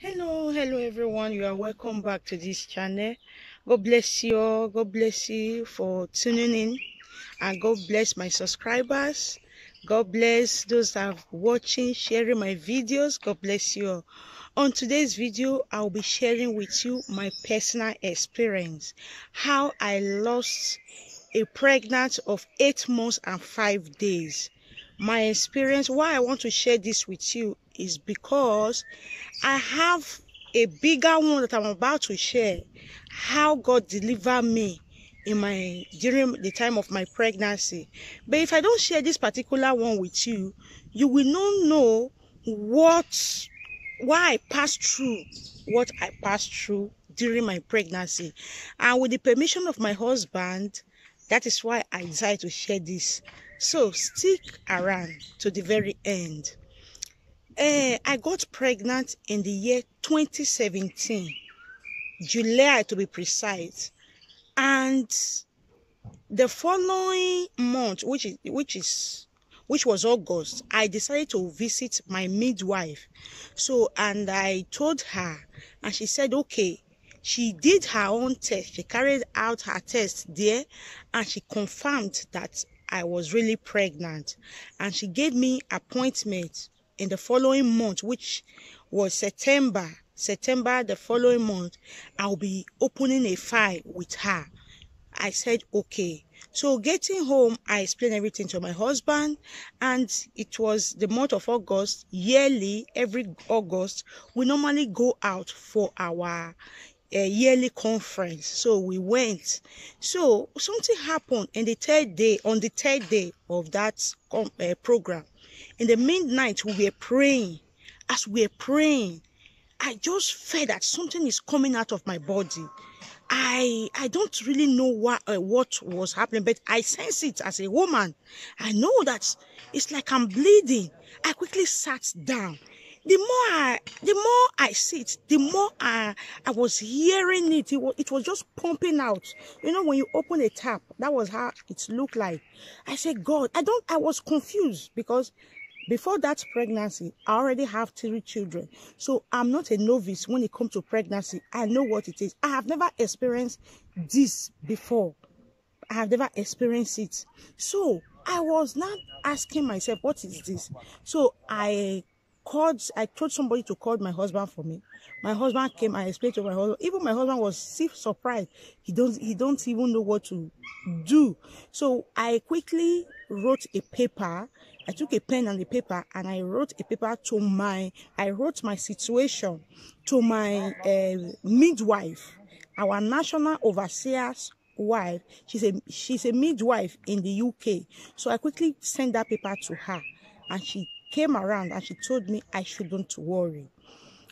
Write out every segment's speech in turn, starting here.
Hello everyone. You are welcome back to this channel. God bless you all. God bless you for tuning in, and God bless my subscribers. God bless those that are watching, sharing my videos. God bless you all. On today's video, I'll be sharing with you my personal experience, how I lost a pregnant of 8 months and 5 days. My experience, why I want to share this with you is because I have a bigger one that I'm about to share, how God delivered me during the time of my pregnancy. But if I don't share this particular one with you, you will not know why I passed through what I passed through during my pregnancy. And with the permission of my husband, that is why I decided to share this. So stick around to the very end. I got pregnant in the year 2017, July to be precise, and the following month, which was August, I decided to visit my midwife. So, and I told her, and she said, okay. She did her own test. She carried out her test there, and she confirmed that I was really pregnant. And she gave me appointment in the following month, which was September. The following month, I'll be opening a file with her. I said, okay. So getting home, I explained everything to my husband, and it was the month of August. Yearly, every August, we normally go out for our yearly conference. So we went. So something happened on the third day of that program. In the midnight, we were praying. As we were praying, I just felt that something is coming out of my body. I don't really know what was happening, but I sense it as a woman. I know that it's like I'm bleeding. I quickly sat down. The more I sit, the more I was hearing it. It was just pumping out. You know, when you open a tap, that was how it looked like. I said, God, I was confused because before that pregnancy, I already have 3 children. So I'm not a novice when it comes to pregnancy. I know what it is. I have never experienced this before. I have never experienced it. So I was not asking myself, what is this? So I told somebody to call my husband for me. My husband came. I explained to my husband. Even my husband was surprised. He don't even know what to do. So I quickly wrote a paper. I took a pen and a paper, and I wrote a paper I wrote my situation to my midwife, our national overseer's wife. She's a midwife in the UK. So I quickly sent that paper to her, and she came around and she told me I shouldn't worry.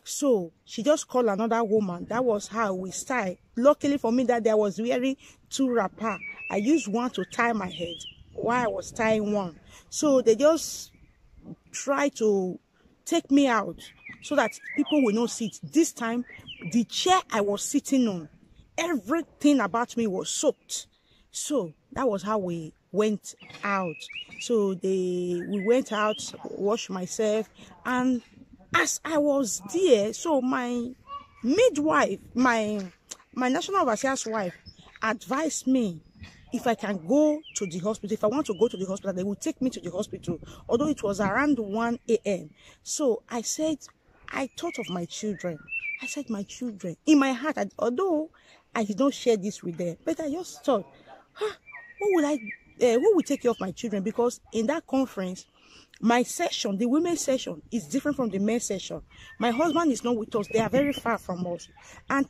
So she just called another woman. That was how we started. Luckily for me that day I was wearing 2 wrappers. I used one to tie my head while I was tying one. So they just tried to take me out so that people will not see it. This time, the chair I was sitting on, everything about me was soaked. So that was how we went out. So we went out, washed myself, and as I was there, so my midwife, my national overseer's wife, advised me if I can go to the hospital. If I want to go to the hospital, they will take me to the hospital, although it was around 1 a.m. So I said, I thought of my children. I said, my children. In my heart, although I did not share this with them, but I just thought, who will take care of my children? Because in that conference, my session, the women's session, is different from the men's session. My husband is not with us. They are very far from us. And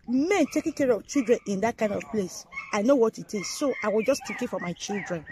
men taking care of children in that kind of place, I know what it is. So I was just thinking for my children.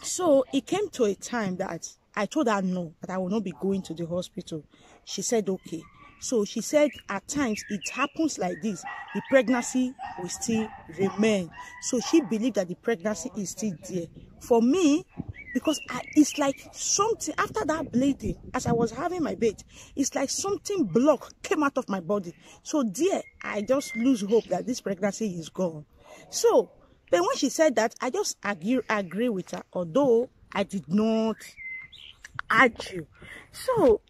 So it came to a time that I told her no, that I will not be going to the hospital. She said, okay. So she said at times it happens like this. The pregnancy will still remain. So she believed that the pregnancy is still there. For me, because it's like something, after that bleeding, as I was having my baby, it's like something blocked came out of my body. So there, I just lose hope that this pregnancy is gone. So, but when she said that, I just agree with her, although I did not argue. So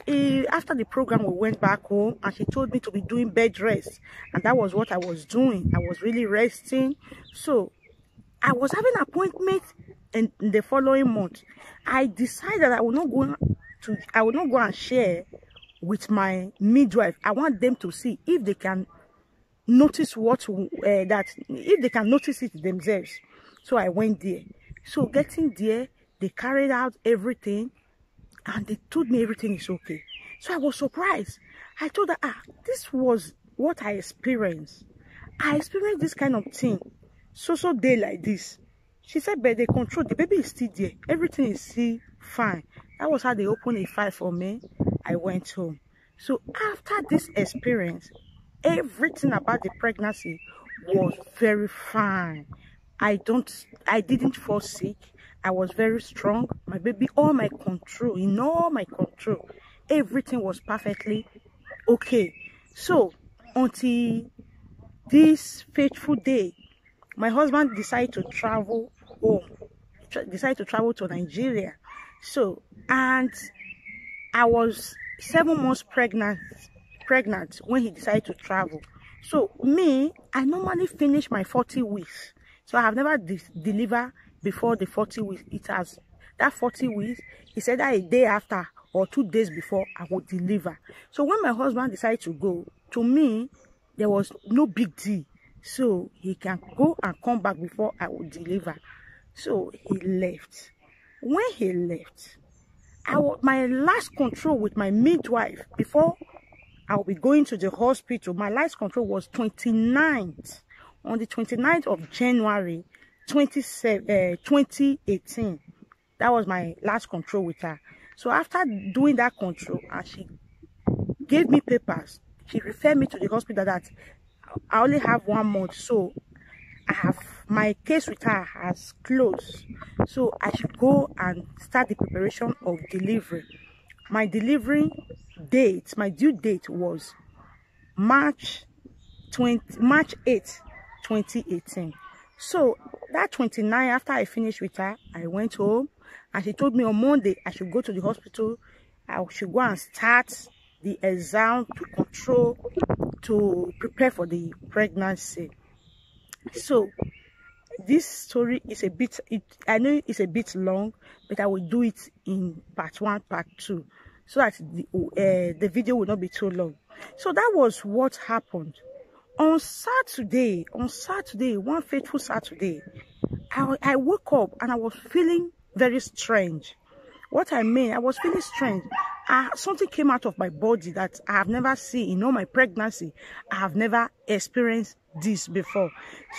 After the program, we went back home and she told me to be doing bed rest. And that was what I was doing. I was really resting. So I was having an appointment in the following month. I decided I will not go and share with my midwife. I want them to see if they can notice if they can notice it themselves. So I went there. So getting there, they carried out everything and they told me everything is okay. So I was surprised. I told her, this was what I experienced. I experienced this kind of thing so day like this. She said, but they control, the baby is still there, everything is still fine. That was how they opened a file for me. I went home. So after this experience, everything about the pregnancy was very fine. I didn't fall sick. I was very strong. My baby, in all my control, everything was perfectly okay. So until this fateful day, my husband decided to travel home, decided to travel to Nigeria. So, and I was 7 months pregnant when he decided to travel. So me, I normally finish my 40 weeks. So I have never delivered before the 40 weeks. It has that 40 weeks. He said that a day after or 2 days before I would deliver. So when my husband decided to go, to me, there was no big deal. So he can go and come back before I would deliver. So he left. When he left, my last control with my midwife before I'll be going to the hospital, my last control was 29th. On the 29th of January 2018. That was my last control with her. So after doing that control, and she gave me papers, she referred me to the hospital that I only have 1 month. So my case with her has closed. So I should go and start the preparation of delivery. My delivery date, my due date was March 8th, 2018. So that 29, after I finished with her, I went home and she told me on Monday I should go to the hospital. I should go and start the exam to prepare for the pregnancy. So this story is I know it's a bit long, but I will do it in part 1, part 2, so that the video will not be too long. So that was what happened. On Saturday, one fateful Saturday, I woke up and I was feeling very strange. What I mean, I was feeling strange. Something came out of my body that I have never seen in all my pregnancy. I have never experienced this before.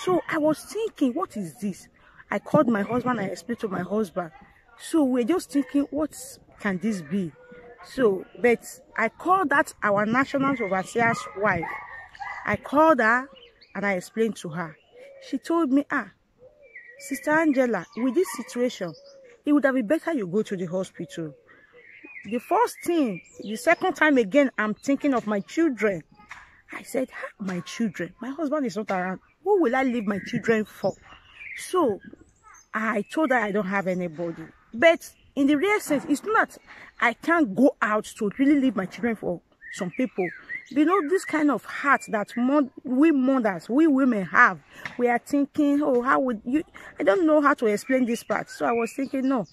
So I was thinking, what is this? I called my husband, I explained to my husband. So we're just thinking, what can this be? So, but I called that our national overseer's wife. I called her and I explained to her. She told me, Sister Angela, with this situation, it would have been better you go to the hospital. The first thing, the second time again, I'm thinking of my children. I said, my children, my husband is not around. Who will I leave my children for? So I told her I don't have anybody. But in the real sense, it's not that I can't go out to really leave my children for some people. You know, this kind of heart that we mothers, we women have. We are thinking, oh, how would you? I don't know how to explain this part. So I was thinking, no.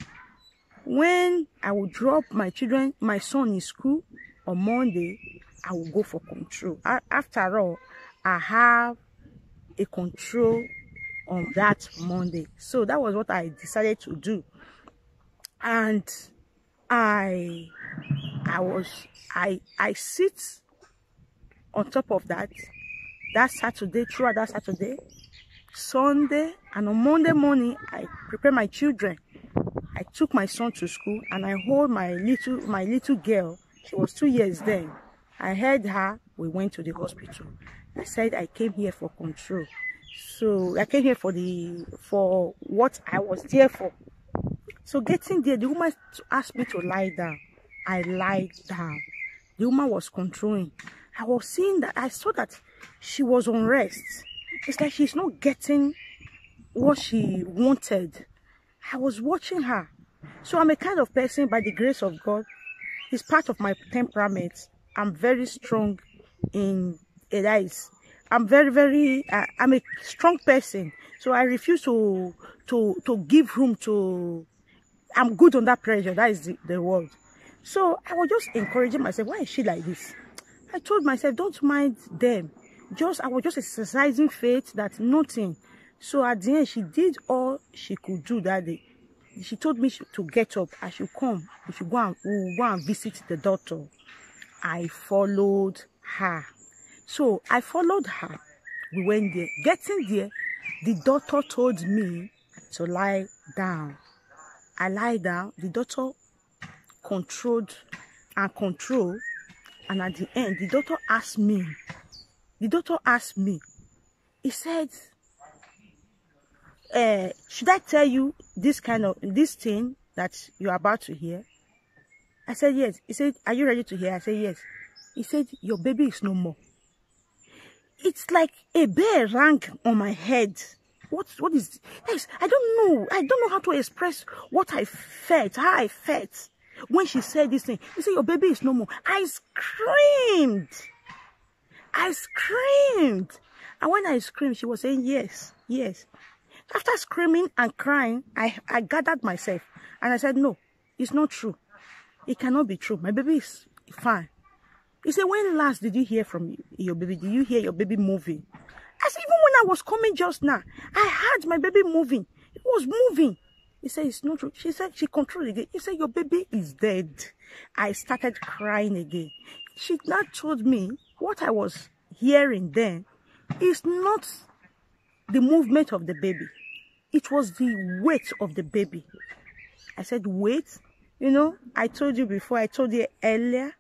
When I will drop my children, my son in school on Monday, I will go for control. After all, I have a control on that Monday. So that was what I decided to do. And I sit on top of that Saturday, throughout that Saturday, Sunday, and on Monday morning, I prepare my children. I took my son to school and I hold my little girl. She was 2 years then. I held her. We went to the hospital. I said I came here for control. So I came here for what I was there for. So getting there, the woman asked me to lie down. I lied down. The woman was controlling. I was seeing that, I saw that she was unrest. It's like she's not getting what she wanted. I was watching her. So I'm a kind of person, by the grace of God, It's part of my temperament. I'm very strong in eyes. I'm I'm a strong person. So I refuse to give room to, I'm good under pressure. That is the word. So I was just encouraging myself, why is she like this? I told myself, don't mind them. I was just exercising faith that nothing. So at the end, she did all she could do that day. She told me to get up. I should come. We should go and visit the doctor. I followed her. So I followed her. We went there. Getting there, the doctor told me to lie down. I lie down. The doctor controlled, and at the end, the doctor asked me, he said, should I tell you this thing that you're about to hear? I said, yes. He said, are you ready to hear? I said, yes. He said, your baby is no more. It's like a bell rang on my head. What is this? I don't know how to express what I felt, how I felt when she said this thing. He said, your baby is no more. I screamed. And when I screamed, she was saying, yes, yes. After screaming and crying, I gathered myself and I said, no, it's not true. It cannot be true. My baby is fine. He said, when last did you hear from your baby? Did you hear your baby moving? I said, even when I was coming just now, I heard my baby moving. It was moving. He said, it's not true. She said, she controlled again. He said, your baby is dead. I started crying again. She now told me what I was hearing then is not the movement of the baby. It was the weight of the baby. I said, weight? You know, I told you before, I told you earlier,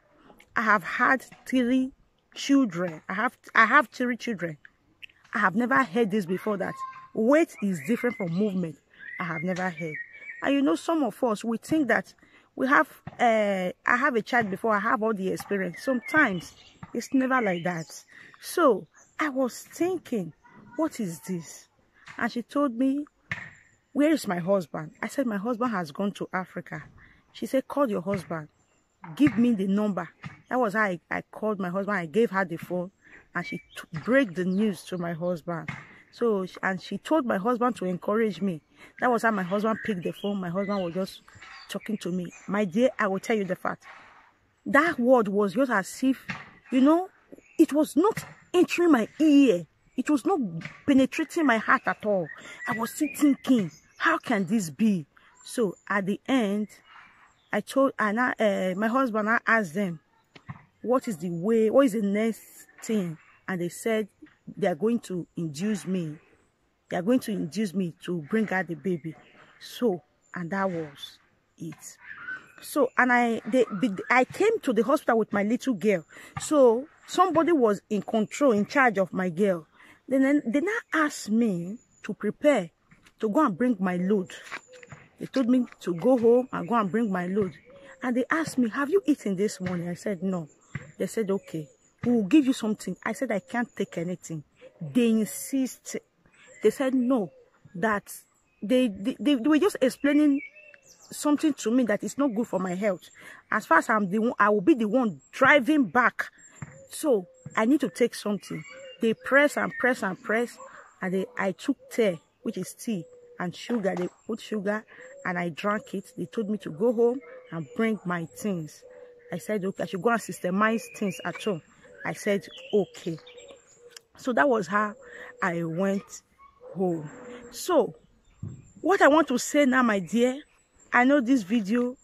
I have had 3 children. I have 3 children. I have never heard this before, that weight is different from movement. I have never heard. And you know, some of us, we think that we have, I have a child before, I have all the experience. Sometimes it's never like that. So I was thinking, what is this? And she told me, where is my husband? I said, my husband has gone to Africa. She said, call your husband. Give me the number. That was how I called my husband. I gave her the phone and she break the news to my husband. So, and she told my husband to encourage me. That was how my husband picked the phone. My husband was just talking to me. My dear, I will tell you the fact. That word was just as if, you know, it was not entering my ear. It was not penetrating my heart at all. I was still thinking, how can this be? So at the end, I told, and my husband, I asked them, what is the way, what is the next thing? And they said, they are going to induce me. They are going to induce me to bring out the baby. So, and that was it. So, and I came to the hospital with my little girl. So, somebody was in control, in charge of my girl. Then they now asked me to prepare to go and bring my load. They told me to go home and go and bring my load. And they asked me, have you eaten this morning? I said, no. They said, okay, we will give you something. I said, I can't take anything. They insisted. They said, no, that they were just explaining something to me that is not good for my health. As far as I'm the one, I will be the one driving back. So I need to take something. They press and press and press. And I took tea, which is tea, and sugar. They put sugar and I drank it. They told me to go home and bring my things. I said, okay, I should go and systemize things at home. I said, okay. So that was how I went home. So what I want to say now, my dear, I know this video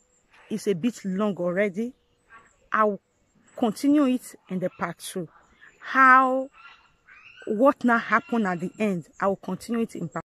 is a bit long already. I'll continue it in the part 2. What now happened at the end, I will continue it in part